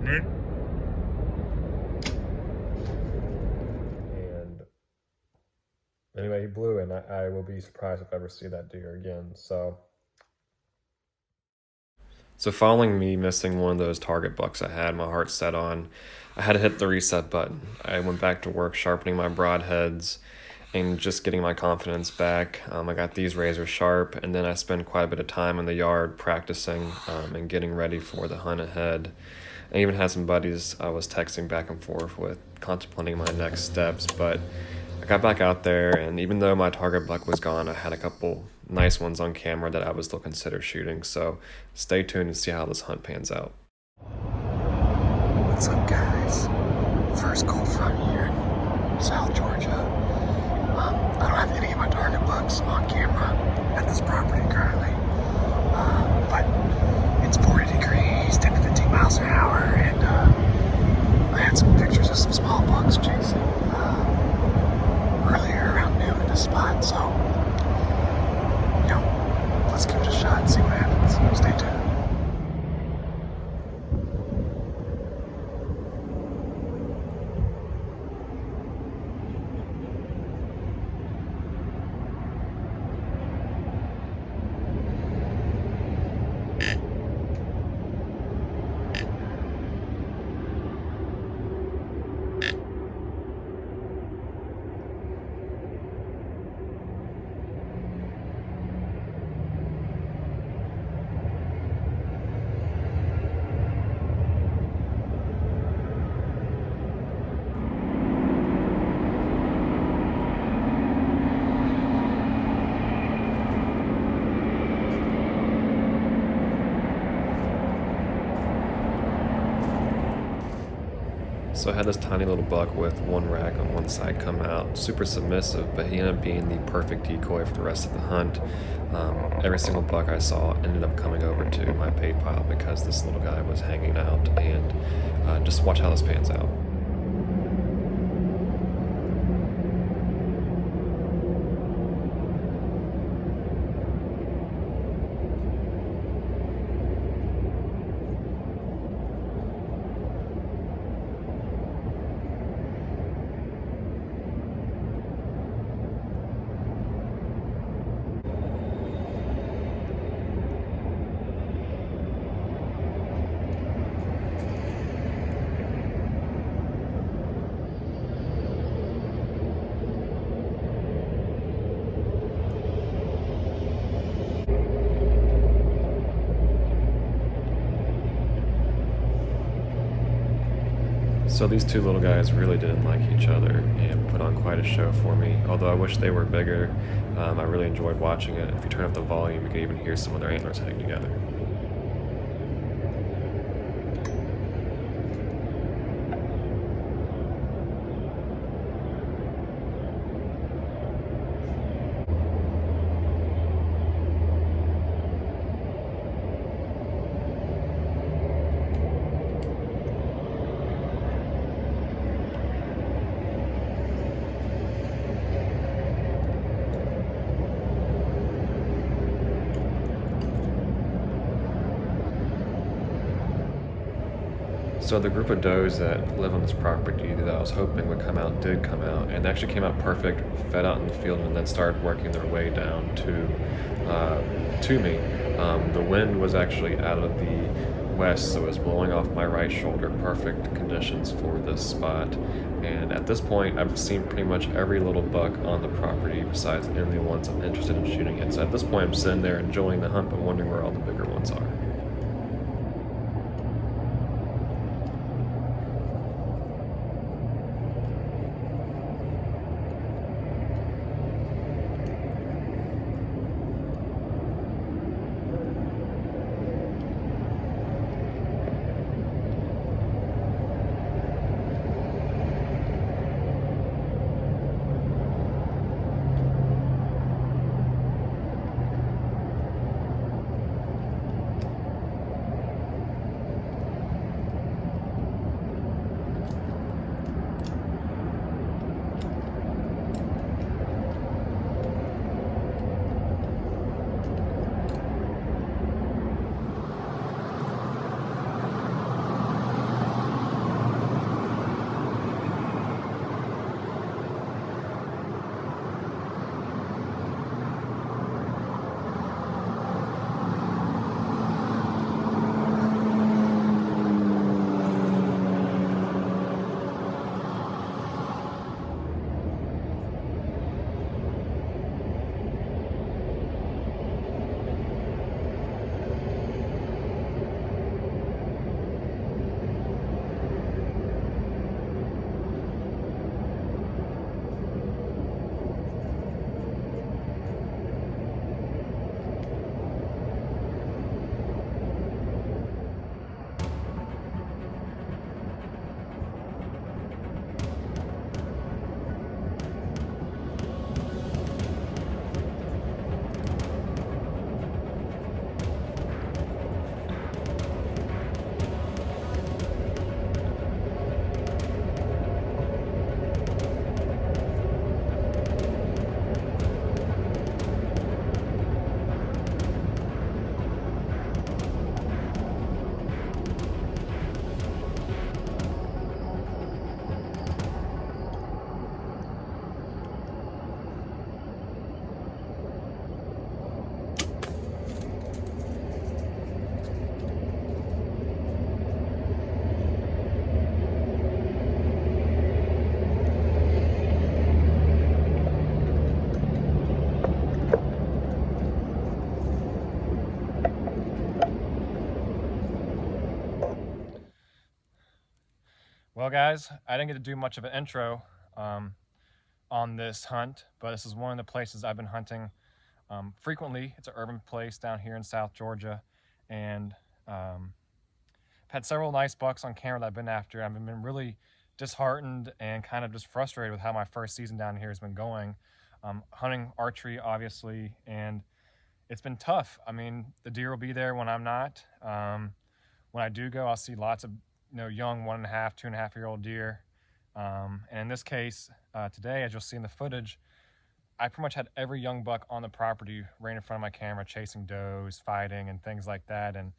And anyway, he blew, and I will be surprised if I ever see that deer again. So following me missing one of those target bucks I had my heart set on, I had to hit the reset button. I went back to work sharpening my broadheads and just getting my confidence back. I got these razor sharp, and then I spent quite a bit of time in the yard practicing and getting ready for the hunt ahead. I even had some buddies I was texting back and forth with, contemplating my next steps, but I got back out there, and even though my target buck was gone, I had a couple nice ones on camera that I would still consider shooting, so stay tuned to see how this hunt pans out. What's up, guys? First cold front here in South Georgia. I don't have any of my target bucks on camera at this property currently, but it's 40 degrees, 10 to 15 miles an hour, and I had some pictures of some small bucks chasing earlier around noon in this spot, so let's give it a shot and see what happens. Stay tuned. So I had this tiny little buck with one rack on one side come out, super submissive, but he ended up being the perfect decoy for the rest of the hunt. Every single buck I saw ended up coming over to my bait pile because this little guy was hanging out, and just watch how this pans out. So these two little guys really didn't like each other and put on quite a show for me. Although I wish they were bigger, I really enjoyed watching it. If you turn up the volume, you can even hear some of their antlers hitting together. So the group of does that live on this property that I was hoping would come out did come out, and they actually came out perfect, fed out in the field, and then started working their way down to me. The wind was actually out of the west, so it was blowing off my right shoulder. Perfect conditions for this spot. And at this point, I've seen pretty much every little buck on the property besides any of the ones I'm interested in shooting at. So at this point, I'm sitting there enjoying the hunt, but wondering where all the bigger ones are. Well, guys, I didn't get to do much of an intro on this hunt, but this is one of the places I've been hunting frequently. It's an urban place down here in South Georgia, and I've had several nice bucks on camera that I've been after. I've been really disheartened and kind of just frustrated with how my first season down here has been going. Hunting archery, obviously, and it's been tough. I mean, the deer will be there when I'm not. When I do go, I'll see lots of young 1.5, 2.5-year-old deer. And in this case, today, as you'll see in the footage, I pretty much had every young buck on the property right in front of my camera, chasing does, fighting, and things like that. And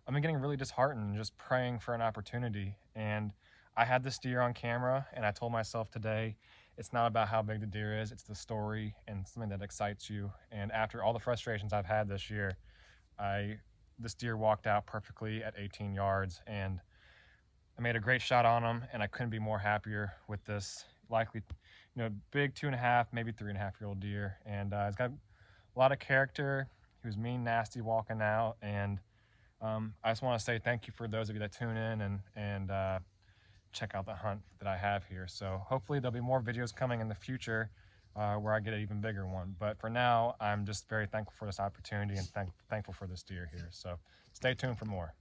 I've been getting really disheartened and just praying for an opportunity. And I had this deer on camera, and I told myself today, it's not about how big the deer is, it's the story and something that excites you. And after all the frustrations I've had this year, this deer walked out perfectly at 18 yards, and I made a great shot on him, and I couldn't be more happier with this likely, big 2.5, maybe 3.5-year-old deer. And he's got a lot of character. He was mean, nasty walking out, and I just want to say thank you for those of you that tune in and check out the hunt that I have here. So hopefully there'll be more videos coming in the future where I get an even bigger one. But for now, I'm just very thankful for this opportunity and thankful for this deer here. So stay tuned for more.